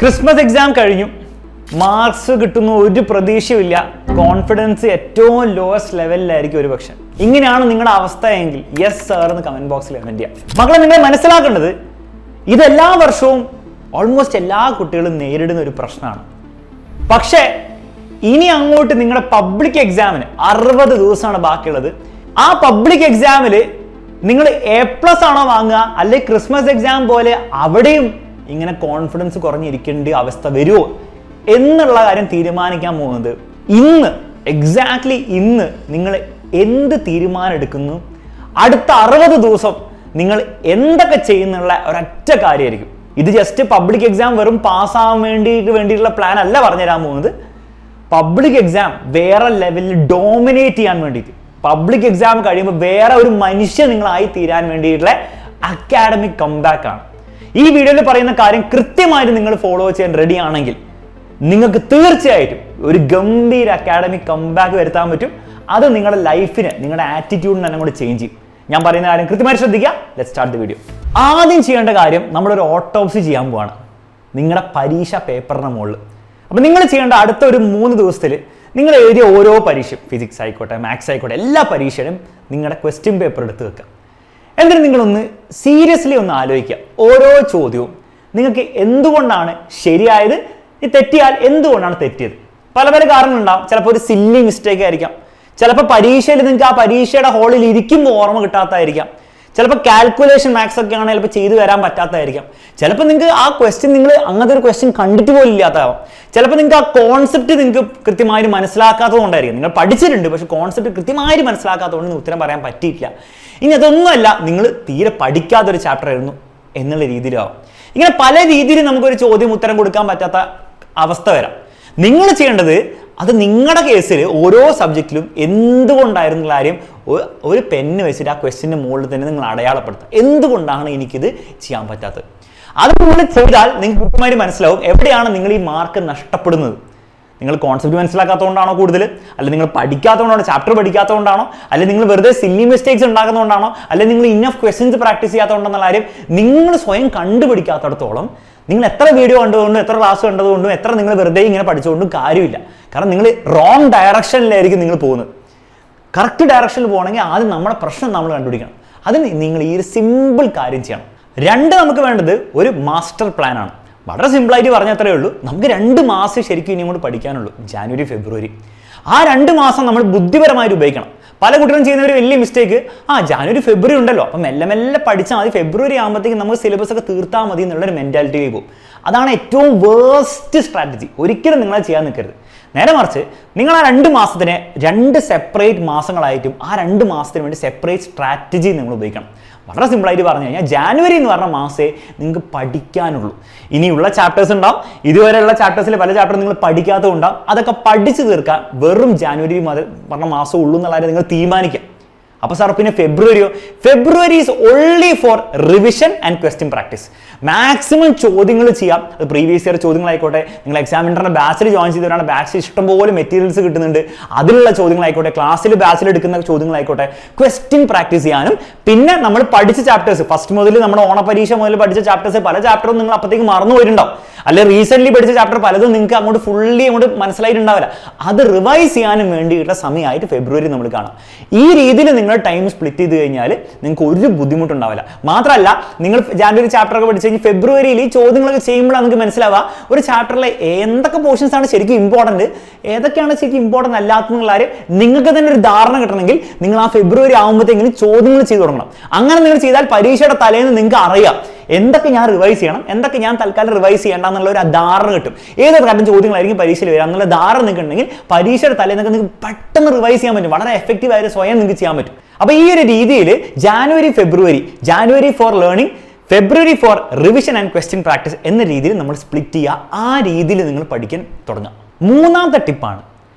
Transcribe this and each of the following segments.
Christmas exam കഴിഞ്ഞു, marks കിട്ടുന്ന ഒരു പ്രതീക്ഷയുമില്ല, കോൺഫിഡൻസ് ഏറ്റവും ലോവസ്റ്റ് ലെവലിലായിരിക്കും ഒരു പക്ഷെ. ഇങ്ങനെയാണ് നിങ്ങളുടെ അവസ്ഥ എങ്കിൽ യെസ് സാർ എന്ന് കമന്റ് ബോക്സിൽ കമന്റ് ചെയ്യാം. മക്കളെ, നിങ്ങൾ മനസ്സിലാക്കേണ്ടത് ഇതെല്ലാ വർഷവും ഓൾമോസ്റ്റ് എല്ലാ കുട്ടികളും നേരിടുന്ന ഒരു പ്രശ്നമാണ്. പക്ഷേ ഇനി അങ്ങോട്ട് നിങ്ങളുടെ പബ്ലിക് എക്സാമിന് 60 ദിവസമാണ് ബാക്കിയുള്ളത്. ആ പബ്ലിക് എക്സാമിൽ നിങ്ങൾ A+ ആണോ വാങ്ങുക, അല്ലെങ്കിൽ ക്രിസ്മസ് എക്സാം പോലെ അവിടെയും ഇങ്ങനെ കോൺഫിഡൻസ് കുറഞ്ഞിരിക്കേണ്ട അവസ്ഥ വരുമോ എന്നുള്ള കാര്യം തീരുമാനിക്കാൻ പോകുന്നത് ഇന്ന്, എക്സാക്ട്ലി ഇന്ന് നിങ്ങൾ എന്ത് തീരുമാനം എടുക്കുന്നു, അടുത്ത 60 ദിവസം നിങ്ങൾ എന്തൊക്കെ ചെയ്യുന്നുള്ള ഒരൊറ്റ കാര്യമായിരിക്കും. ഇത് ജസ്റ്റ് പബ്ലിക് എക്സാം വെറും പാസ്സാവാൻ വേണ്ടിയിട്ടുള്ള പ്ലാൻ അല്ല പറഞ്ഞുതരാൻ പോകുന്നത്. പബ്ലിക് എക്സാം വേറെ ലെവലിൽ ഡോമിനേറ്റ് ചെയ്യാൻ വേണ്ടിയിട്ട്, പബ്ലിക് എക്സാം കഴിയുമ്പോൾ വേറെ ഒരു മനുഷ്യൻ നിങ്ങളായി തീരാൻ വേണ്ടിയിട്ടുള്ള അക്കാഡമിക് കംബാക്ക് ആണ്. ഈ വീഡിയോയിൽ പറയുന്ന കാര്യം കൃത്യമായിട്ട് നിങ്ങൾ ഫോളോ ചെയ്യാൻ റെഡി ആണെങ്കിൽ നിങ്ങൾക്ക് തീർച്ചയായിട്ടും ഒരു ഗംഭീര അക്കാഡമിക് കംബാക്ക് വരുത്താൻ പറ്റും. അത് നിങ്ങളുടെ ലൈഫിന്, നിങ്ങളുടെ ആറ്റിറ്റ്യൂഡിനെ തന്നെ കൂടെ ചേഞ്ച് ചെയ്യും. ഞാൻ പറയുന്ന കാര്യം കൃത്യമായി ശ്രദ്ധിക്കുക. Let's start the video. ആദ്യം ചെയ്യേണ്ട കാര്യം, നമ്മളൊരു ഓട്ടോപ്സി ചെയ്യാൻ പോവാണ് നിങ്ങളുടെ പരീക്ഷ പേപ്പറിന് മുകളിൽ. അപ്പം നിങ്ങൾ ചെയ്യേണ്ട അടുത്ത ഒരു 3 ദിവസത്തിൽ നിങ്ങൾ എഴുതിയ ഓരോ പരീക്ഷയും, ഫിസിക്സ് ആയിക്കോട്ടെ, മാത്സ് ആയിക്കോട്ടെ, എല്ലാ പരീക്ഷയിലും നിങ്ങളുടെ ക്വസ്റ്റ്യൻ പേപ്പർ എടുത്ത് വെക്കുക. എന്നിട്ട് നിങ്ങളൊന്ന് സീരിയസ്ലി ഒന്ന് ആലോചിക്കുക. ഓരോ ചോദ്യവും നിങ്ങൾക്ക് എന്തുകൊണ്ടാണ് ശരിയായത്, തെറ്റിയാൽ എന്തുകൊണ്ടാണ് തെറ്റിയത്. പല പല കാരണങ്ങളുണ്ടാവും. ചിലപ്പോൾ ഒരു സില്ലി മിസ്റ്റേക്ക് ആയിരിക്കാം, ചിലപ്പോൾ പരീക്ഷയിൽ നിങ്ങൾക്ക് ആ പരീക്ഷയുടെ ഹോളിൽ ഇരിക്കുമ്പോൾ ഓർമ്മ കിട്ടാത്തതായിരിക്കാം, ചിലപ്പോൾ കാൽക്കുലേഷൻ മാത്സ് ഒക്കെ ആണെങ്കിൽ ചിലപ്പോൾ ചെയ്തു വരാൻ പറ്റാത്തതായിരിക്കാം, ചിലപ്പോൾ നിങ്ങൾക്ക് ആ ക്വസ്റ്റ്യൻ നിങ്ങൾ അങ്ങനത്തെ ഒരു ക്വസ്റ്റ്യൻ കണ്ടിട്ട് പോലും ഇല്ലാത്തതാവാം, ചിലപ്പോൾ നിങ്ങൾക്ക് ആ കോൺസെപ്റ്റ് നിങ്ങൾക്ക് കൃത്യമായിട്ട് മനസ്സിലാക്കാത്തത് കൊണ്ടായിരിക്കും. നിങ്ങൾ പഠിച്ചിട്ടുണ്ട്, പക്ഷെ കോൺസെപ്റ്റ് കൃത്യമായിട്ട് മനസ്സിലാക്കാത്തതുകൊണ്ട് ഉത്തരം പറയാൻ പറ്റിയിട്ടില്ല. ഇനി അതൊന്നുമല്ല, നിങ്ങൾ തീരെ പഠിക്കാത്തൊരു ചാപ്റ്റർ ആയിരുന്നു എന്നുള്ള രീതിയിലാവും. ഇങ്ങനെ പല രീതിയിൽ നമുക്കൊരു ചോദ്യം ഉത്തരം കൊടുക്കാൻ പറ്റാത്ത അവസ്ഥ വരാം. നിങ്ങൾ ചെയ്യേണ്ടത്, അത് നിങ്ങളുടെ കേസിൽ ഓരോ സബ്ജക്റ്റിലും എന്തുകൊണ്ടായിരുന്ന കാര്യം ഒരു പെന്ന് വെച്ചിട്ട് ആ ക്വസ്റ്റ്യൻ്റെ മുകളിൽ തന്നെ നിങ്ങൾ അടയാളപ്പെടുത്തുക. എന്തുകൊണ്ടാണ് എനിക്കിത് ചെയ്യാൻ പറ്റാത്തത്. അത് നിങ്ങൾ ചെയ്താൽ നിങ്ങൾക്ക് കൃത്യമായിട്ട് മനസ്സിലാവും എവിടെയാണ് നിങ്ങൾ ഈ മാർക്ക് നഷ്ടപ്പെടുന്നത്. നിങ്ങൾ കോൺസെപ്റ്റ് മനസ്സിലാക്കാത്തതുകൊണ്ടാണോ കൂടുതൽ, അല്ലെങ്കിൽ നിങ്ങൾ പഠിക്കാത്തതുകൊണ്ടാണോ, ചാപ്റ്റർ പഠിക്കാത്തതുകൊണ്ടാണോ, അല്ലെങ്കിൽ നിങ്ങൾ വെറുതെ സില്ലി മിസ്റ്റേക്സ് ഉണ്ടാക്കുന്നതുകൊണ്ടാണോ, അല്ലെങ്കിൽ നിങ്ങൾ ഇനഫ് ക്വസ്റ്റ്യൻസ് പ്രാക്ടീസ് ചെയ്യാത്തതുകൊണ്ടെന്നുള്ള കാര്യം നിങ്ങൾ സ്വയം കണ്ടുപിടിക്കാത്തടത്തോളം നിങ്ങൾ എത്ര വീഡിയോ കണ്ടതുകൊണ്ടും എത്ര ക്ലാസ് കണ്ടതുകൊണ്ടും എത്ര നിങ്ങൾ വെറുതെ ഇങ്ങനെ പഠിച്ചുകൊണ്ടും കാര്യമില്ല. കാരണം നിങ്ങൾ റോങ് ഡയറക്ഷനിലായിരിക്കും നിങ്ങൾ പോകുന്നത്. കറക്റ്റ് ഡയറക്ഷനിൽ പോകണമെങ്കിൽ ആദ്യം നമ്മുടെ പ്രശ്നം നമ്മൾ കണ്ടുപിടിക്കണം. അതിന് നിങ്ങൾ ഈ ഒരു സിമ്പിൾ കാര്യം ചെയ്യണം. 2 നമുക്ക് വേണ്ടത് ഒരു മാസ്റ്റർ പ്ലാൻ ആണ്. വളരെ സിമ്പിളായിട്ട് പറഞ്ഞത്രേ ഉള്ളൂ. നമുക്ക് 2 മാസം ശരിക്കും ഇനി അങ്ങോട്ട് പഠിക്കാനുള്ളൂ, ജാനുവരി ഫെബ്രുവരി. ആ 2 മാസം നമ്മൾ ബുദ്ധിപരമായിട്ട് ഉപയോഗിക്കണം. പല കുട്ടികളും ചെയ്യുന്ന ഒരു വലിയ മിസ്റ്റേക്ക്, ജാനുവരി ഫെബ്രുവരി ഉണ്ടല്ലോ, അപ്പം മെല്ലെ മെല്ലെ പഠിച്ചാൽ മതി, ഫെബ്രുവരി ആകുമ്പോഴത്തേക്കും നമുക്ക് സിലബസ് ഒക്കെ തീർത്താൽ മതി എന്നുള്ളൊരു മെൻറ്റാലിറ്റിയിൽ പോകും. അതാണ് ഏറ്റവും വേസ്റ്റ് സ്ട്രാറ്റജി. ഒരിക്കലും നിങ്ങൾ ചെയ്യാൻ നിൽക്കരുത്. നേരെ മറിച്ച് നിങ്ങൾ ആ 2 മാസത്തിനെ 2 സെപ്പറേറ്റ് മാസങ്ങളായിട്ടും ആ 2 മാസത്തിന് വേണ്ടി സെപ്പറേറ്റ് സ്ട്രാറ്റജി നിങ്ങൾ ഉപയോഗിക്കണം. വളരെ സിമ്പിളായിട്ട് പറഞ്ഞു കഴിഞ്ഞാൽ ജാനുവരി എന്ന് പറഞ്ഞ മാസമേ നിങ്ങൾക്ക് പഠിക്കാനുള്ളൂ. ഇനിയുള്ള ചാപ്റ്റേഴ്സ് ഉണ്ടാവും, ഇതുവരെയുള്ള ചാപ്റ്റേഴ്സിൽ പല ചാപ്റ്റർ നിങ്ങൾ പഠിക്കാത്തതുണ്ടാവും. അതൊക്കെ പഠിച്ചു തീർക്കാൻ വെറും ജാനുവരി പറഞ്ഞ മാസം ഉള്ളൂ എന്നുള്ള കാര്യം നിങ്ങൾ തീരുമാനിക്കാം. അപ്പോൾ സാർ പിന്നെ ഫെബ്രുവരിയോ? February is only for revision and question practice. Maximum ചോദ്യങ്ങൾ ചെയ്യാം. അത് പ്രീവിയസ് ഇയർ ചോദ്യങ്ങളായിക്കോട്ടെ, നിങ്ങൾ എക്സാമിനറിന്റെ ബാച്ചിൽ ജോയിൻ ചെയ്തവരാണ്, ബാച്ചിൽ ഇഷ്ടംപോലെ മെറ്റീരിയൽസ് കിട്ടുന്നുണ്ട്, അതിലുള്ള ചോദ്യങ്ങളായിക്കോട്ടെ, ക്ലാസ്സിൽ ബാച്ചിൽ എടുക്കുന്ന ചോദ്യങ്ങളായിക്കോട്ടെ, ക്വസ്റ്റ്യൻ പ്രാക്ടീസ് ചെയ്യാനും. പിന്നെ നമ്മൾ പഠിച്ച ചാപ്റ്റേഴ്സ്, ഫസ്റ്റ് മുതൽ നമ്മുടെ ഓണപരീക്ഷ മുതൽ പഠിച്ച ചാപ്റ്റേഴ്സ് പല ചാപ്റ്ററും നിങ്ങൾ അപ്പോഴത്തേക്ക് മറന്നു പോയിട്ടുണ്ടാവും. അല്ലെ റീസെന്റ് പഠിച്ച ചാപ്റ്റർ പലതും നിങ്ങൾക്ക് അങ്ങോട്ട് ഫുള്ളി അങ്ങോട്ട് മനസ്സിലായിട്ടുണ്ടാവില്ല. അത് റിവൈസ് ചെയ്യാനും വേണ്ടിയിട്ടുള്ള സമയമായിട്ട് ഫെബ്രുവരി നമ്മൾ കാണാം. ഈ രീതിയിൽ നിങ്ങൾ ടൈം സ്പ്ലിറ്റ് ചെയ്ത് കഴിഞ്ഞാൽ നിങ്ങൾക്ക് ഒരു ബുദ്ധിമുട്ടുണ്ടാവില്ല. മാത്രമല്ല, നിങ്ങൾ ജാനുവരി ചാപ്റ്റർ ഒക്കെ പഠിച്ചു കഴിഞ്ഞാൽ ഫെബ്രുവരിയിൽ ഈ ചോദ്യങ്ങളൊക്കെ ചെയ്യുമ്പോഴാണ് നിങ്ങൾക്ക് മനസ്സിലാവുക ഒരു ചാപ്റ്ററിലെ എന്തൊക്കെ പോർഷൻസ് ആണ് ശരിക്കും ഇമ്പോർട്ടൻറ്റ്, ഏതൊക്കെയാണ് ശരിക്കും ഇമ്പോർട്ടൻ്റ് അല്ലാത്തതെന്നുള്ള കാര്യം നിങ്ങൾക്ക് തന്നെ ഒരു ധാരണ കിട്ടണമെങ്കിൽ നിങ്ങൾ ആ ഫെബ്രുവരി ആകുമ്പോഴത്തേക്കും ചോദ്യങ്ങൾ ചെയ്ത് തുടങ്ങണം. അങ്ങനെ നിങ്ങൾ ചെയ്താൽ പരീക്ഷയുടെ തലേന്ന് നിങ്ങൾക്ക് അറിയാം എന്തൊക്കെ ഞാൻ റിവൈസ് ചെയ്യണം, എന്തൊക്കെ ഞാൻ തൽക്കാലം റിവൈസ് ചെയ്യേണ്ട എന്നുള്ള ഒരു ധാരണ കിട്ടും. ഏത് തരം ചോദ്യങ്ങളായിരിക്കും പരീക്ഷയിൽ വരിക എന്നുള്ള ധാരണ നിങ്ങൾക്ക് ഉണ്ടെങ്കിൽ പരീക്ഷയുടെ തലേന്നൊക്കെ നിങ്ങൾക്ക് പെട്ടെന്ന് റിവൈസ് ചെയ്യാൻ പറ്റും. വളരെ എഫക്റ്റീവ് ആയിട്ട് സ്വയം നിങ്ങൾക്ക് ചെയ്യാൻ പറ്റും. അപ്പോൾ ഈ ഒരു രീതിയിൽ January February, January for learning, February for revision and question practice എന്ന രീതിയിൽ നമ്മൾ സ്പ്ലിറ്റ് ചെയ്യുക. ആ രീതിയിൽ നിങ്ങൾ പഠിക്കാൻ തുടങ്ങുക. 3ാമത്തെ ടിപ്പാണ്,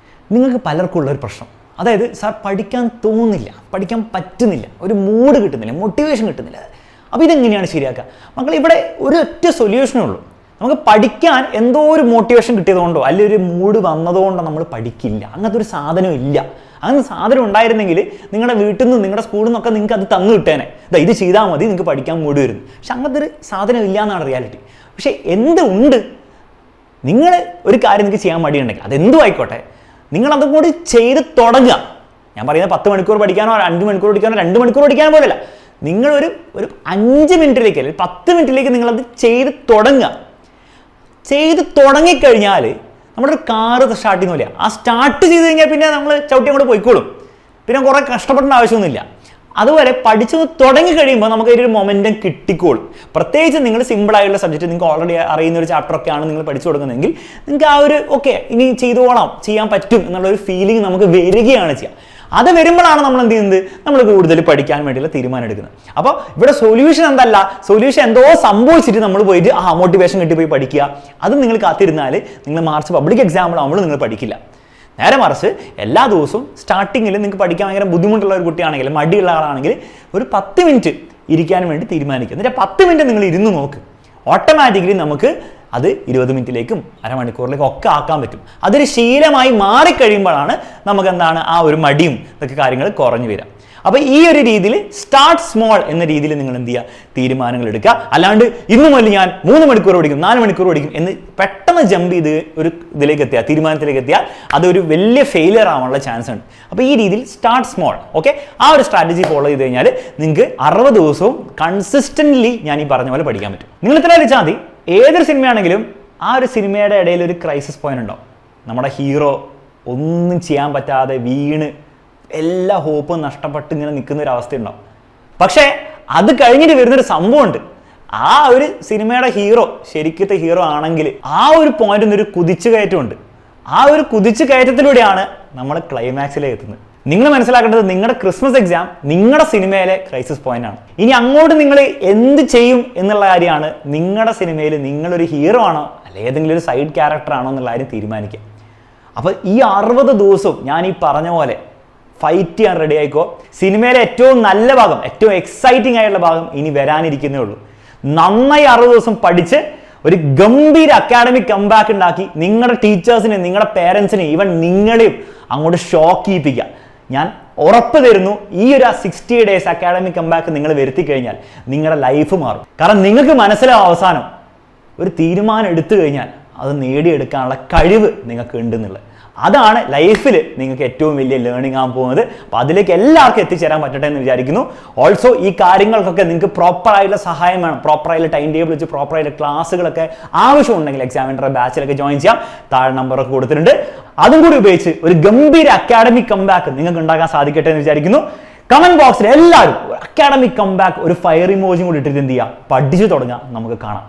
നിങ്ങൾക്ക് പലർക്കും ഉള്ള ഒരു പ്രശ്നം. അതായത് സാർ പഠിക്കാൻ തോന്നുന്നില്ല, പഠിക്കാൻ പറ്റുന്നില്ല, ഒരു മൂഡ് കിട്ടുന്നില്ല, മോട്ടിവേഷൻ കിട്ടുന്നില്ല. അപ്പോൾ ഇതെങ്ങനെയാണ് ശരിയാക്കുക? മക്കൾ, ഇവിടെ ഒരൊറ്റ സൊല്യൂഷനേ ഉള്ളൂ. നമുക്ക് പഠിക്കാൻ എന്തോ ഒരു മോട്ടിവേഷൻ കിട്ടിയതുകൊണ്ടോ അല്ലെങ്കിൽ ഒരു മൂഡ് വന്നതുകൊണ്ടോ നമ്മൾ പഠിക്കില്ല. അങ്ങനത്തെ ഒരു സാധനം ഇല്ല. അങ്ങനെ സാധനം ഉണ്ടായിരുന്നെങ്കിൽ നിങ്ങളുടെ വീട്ടിൽ നിന്ന് നിങ്ങളുടെ സ്കൂളിൽ നിന്നൊക്കെ നിങ്ങൾക്ക് അത് തന്നു കിട്ടേനെ. ഇത് ചെയ്താൽ മതി, നിങ്ങൾക്ക് പഠിക്കാൻ മൂഡ് വരുന്നു. പക്ഷെ അങ്ങനത്തെ ഒരു സാധനം ഇല്ല എന്നാണ് റിയാലിറ്റി. പക്ഷെ എന്തുണ്ട്, നിങ്ങൾ ഒരു കാര്യം നിങ്ങൾക്ക് ചെയ്യാൻ മടിയുണ്ടെങ്കിൽ അതെന്തും ആയിക്കോട്ടെ, നിങ്ങൾ അതും കൂടി ചെയ്ത് തുടങ്ങുക. ഞാൻ പറയുന്നത് 10 മണിക്കൂർ പഠിക്കാനോ 5 മണിക്കൂർ പഠിക്കാനോ 2 മണിക്കൂർ പഠിക്കാനോ പോലെയല്ല. നിങ്ങൾ ഒരു 5 മിനിറ്റിലേക്ക് അല്ലെങ്കിൽ 10 മിനിറ്റിലേക്ക് നിങ്ങളത് ചെയ്ത് തുടങ്ങുക. ചെയ്ത് തുടങ്ങിക്കഴിഞ്ഞാൽ നമ്മുടെ ഒരു കാറ് സ്റ്റാർട്ട് ചെയ്യുന്ന പോലെയാണ്. ആ സ്റ്റാർട്ട് ചെയ്ത് കഴിഞ്ഞാൽ പിന്നെ നമ്മൾ ചവിട്ടി അങ്ങോട്ട് പോയിക്കോളും. പിന്നെ കുറേ കഷ്ടപ്പെടേണ്ട ആവശ്യമൊന്നുമില്ല. അതുപോലെ പഠിച്ചു തുടങ്ങി കഴിയുമ്പോൾ നമുക്ക് ഒരു മൊമെൻറ്റം കിട്ടിക്കോളും. പ്രത്യേകിച്ച് നിങ്ങൾ സിമ്പിളായുള്ള സബ്ജക്റ്റ് നിങ്ങൾക്ക് ഓൾറെഡി അറിയുന്ന ഒരു ചാപ്റ്ററൊക്കെയാണ് നിങ്ങൾ പഠിച്ചു കൊടുക്കുന്നതെങ്കിൽ നിങ്ങൾക്ക് ആ ഒരു ഓക്കെ ഇനി ചെയ്തോളാം, ചെയ്യാൻ പറ്റും എന്നുള്ളൊരു ഫീലിംഗ് നമുക്ക് വരികയാണ് ചെയ്യുക. അത് വരുമ്പോഴാണ് നമ്മൾ എന്ത് ചെയ്യുന്നത്, നമ്മൾ കൂടുതൽ പഠിക്കാൻ വേണ്ടിയുള്ള തീരുമാനം എടുക്കുന്നത്. അപ്പോൾ ഇവിടെ സൊല്യൂഷൻ എന്തല്ല, സൊല്യൂഷൻ എന്തോ സംഭവിച്ചിട്ട് നമ്മൾ പോയിട്ട് മോട്ടിവേഷൻ കിട്ടി പോയി പഠിക്കുക. അത് നിങ്ങൾ കാത്തിരുന്നാൽ നിങ്ങൾ മാർച്ച് പബ്ലിക് എക്സാമിലാകുമ്പോൾ നിങ്ങൾ പഠിക്കില്ല. നേരെ മറിച്ച് എല്ലാ ദിവസവും സ്റ്റാർട്ടിങ്ങിൽ നിങ്ങൾക്ക് പഠിക്കാൻ ഭയങ്കര ബുദ്ധിമുട്ടുള്ള ഒരു കുട്ടിയാണെങ്കിൽ, മടിയുള്ള ആളാണെങ്കിൽ ഒരു 10 മിനിറ്റ് ഇരിക്കാൻ വേണ്ടി തീരുമാനിക്കുക. എന്നിട്ട് 10 മിനിറ്റ് നിങ്ങൾ ഇരുന്ന് നോക്ക്. ഓട്ടോമാറ്റിക്കലി നമുക്ക് അത് 20 മിനിറ്റിലേക്കും അരമണിക്കൂറിലേക്കും ഒക്കെ ആക്കാൻ പറ്റും. അതൊരു ശീലമായി മാറിക്കഴിയുമ്പോഴാണ് നമുക്ക് എന്താണ് ആ ഒരു മടിയും ഇതൊക്കെ കാര്യങ്ങൾ കുറഞ്ഞു വരിക. അപ്പോൾ ഈ ഒരു രീതിയിൽ സ്റ്റാർട്ട് സ്മോൾ എന്ന രീതിയിൽ നിങ്ങൾ എന്ത് ചെയ്യുക, തീരുമാനങ്ങൾ എടുക്കുക. അല്ലാണ്ട് ഇന്നു മുതൽ ഞാൻ 3 മണിക്കൂർ പഠിക്കും 4 മണിക്കൂർ പഠിക്കും എന്ന് പെട്ടെന്ന് ജമ്പ് ചെയ്ത് ഒരു ഇതിലേക്ക് എത്തിയാൽ, തീരുമാനത്തിലേക്ക് എത്തിയാൽ അതൊരു വലിയ ഫെയിലിയർ ആവാനുള്ള ചാൻസ് ഉണ്ട്. അപ്പോൾ ഈ രീതിയിൽ സ്റ്റാർട്ട് സ്മോൾ, ഓക്കെ, ആ ഒരു സ്ട്രാറ്റജി ഫോളോ ചെയ്ത് കഴിഞ്ഞാൽ നിങ്ങൾക്ക് 60 ദിവസവും കൺസിസ്റ്റൻ്റ്ലി ഞാൻ ഈ പറഞ്ഞ പോലെ പഠിക്കാൻ പറ്റും. നിങ്ങൾ ഇത്ര വെച്ചാൽ മതി. ഏതൊരു സിനിമയാണെങ്കിലും ആ ഒരു സിനിമയുടെ ഇടയിൽ ഒരു ക്രൈസിസ് പോയിന്റ് ഉണ്ടാവും. നമ്മുടെ ഹീറോ ഒന്നും ചെയ്യാൻ പറ്റാതെ വീണ് എല്ലാ ഹോപ്പും നഷ്ടപ്പെട്ട് ഇങ്ങനെ നിൽക്കുന്ന ഒരു അവസ്ഥ ഉണ്ടാവും. പക്ഷേ അത് കഴിഞ്ഞിട്ട് വരുന്നൊരു സംഭവമുണ്ട്. ആ ഒരു സിനിമയുടെ ഹീറോ ശരിക്കത്തെ ഹീറോ ആണെങ്കിൽ ആ ഒരു പോയിന്റിൽ നിന്നൊരു കുതിച്ചു കയറ്റമുണ്ട്. ആ ഒരു കുതിച്ചു കയറ്റത്തിലൂടെയാണ് നമ്മൾ ക്ലൈമാക്സിലേക്ക് എത്തുന്നത്. നിങ്ങൾ മനസ്സിലാക്കേണ്ടത് നിങ്ങളുടെ ക്രിസ്മസ് എക്സാം നിങ്ങളുടെ സിനിമയിലെ ക്രൈസിസ് പോയിന്റ് ആണ്. ഇനി അങ്ങോട്ട് നിങ്ങൾ എന്ത് ചെയ്യും എന്നുള്ള കാര്യമാണ് നിങ്ങളുടെ സിനിമയിൽ നിങ്ങളൊരു ഹീറോ ആണോ അല്ലെങ്കിൽ ഏതെങ്കിലും ഒരു സൈഡ് ക്യാരക്ടർ ആണോ എന്നുള്ള കാര്യം തീരുമാനിക്കുക. അപ്പോൾ ഈ 60 ദിവസവും ഞാൻ ഈ പറഞ്ഞ പോലെ ഫൈറ്റ് ചെയ്യാൻ റെഡി ആയിക്കോ. സിനിമയിലെ ഏറ്റവും നല്ല ഭാഗം, ഏറ്റവും എക്സൈറ്റിംഗ് ആയിട്ടുള്ള ഭാഗം ഇനി വരാനിരിക്കുന്നേ ഉള്ളൂ. നന്നായി 60 ദിവസം പഠിച്ച് ഒരു ഗംഭീര അക്കാഡമിക് കംബാക്ക് ഉണ്ടാക്കി നിങ്ങളുടെ ടീച്ചേഴ്സിനെ, നിങ്ങളുടെ പേരൻസിനെ, ഈവൻ നിങ്ങളെയും അങ്ങോട്ട് ഷോക്ക് ചെയ്യിപ്പിക്കുക. ഞാൻ ഉറപ്പ് തരുന്നു, ഈ ഒരു 60 ഡേയ്സ് അക്കാഡമിക് കംബാക്ക് നിങ്ങൾ വരുത്തി കഴിഞ്ഞാൽ നിങ്ങളുടെ ലൈഫ് മാറും. കാരണം നിങ്ങൾക്ക് മനസ്സിലാവും അവസാനം ഒരു തീരുമാനം എടുത്തു കഴിഞ്ഞാൽ അത് നേടിയെടുക്കാനുള്ള കഴിവ് നിങ്ങൾക്ക് ഉണ്ടെന്നുള്ളത്. അതാണ് ലൈഫിൽ നിങ്ങൾക്ക് ഏറ്റവും വലിയ ലേണിംഗ് ആകാൻ പോകുന്നത്. അപ്പോൾ അതിലേക്ക് എല്ലാവർക്കും എത്തിച്ചേരാൻ പറ്റട്ടെ എന്ന് വിചാരിക്കുന്നു. ഓൾസോ ഈ കാര്യങ്ങൾക്കൊക്കെ നിങ്ങൾക്ക് പ്രോപ്പറായിട്ടുള്ള സഹായം വേണം. പ്രോപ്പറായിട്ടുള്ള ടൈം ടേബിൾ വെച്ച് പ്രോപ്പറായിട്ടുള്ള ക്ലാസ്സുകളൊക്കെ ആവശ്യമുണ്ടെങ്കിൽ എക്സാമിനറുടെ ബാച്ചിലൊക്കെ ജോയിൻ ചെയ്യാം. താഴെ നമ്പറൊക്കെ കൊടുത്തിട്ടുണ്ട്. അതും കൂടി ഉപയോഗിച്ച് ഒരു ഗംഭീര അക്കാഡമിക് കംബാക്ക് നിങ്ങൾക്ക് ഉണ്ടാക്കാൻ സാധിക്കട്ടെ എന്ന് വിചാരിക്കുന്നു. കമന്റ് ബോക്സിൽ എല്ലാവരും അക്കാഡമിക് കംബാക്ക് ഒരു ഫയർ ഇമോജി കൂടി ഇട്ടിട്ട് എന്ത് ചെയ്യുക, പഠിച്ചു തുടങ്ങാം. നമുക്ക് കാണാം.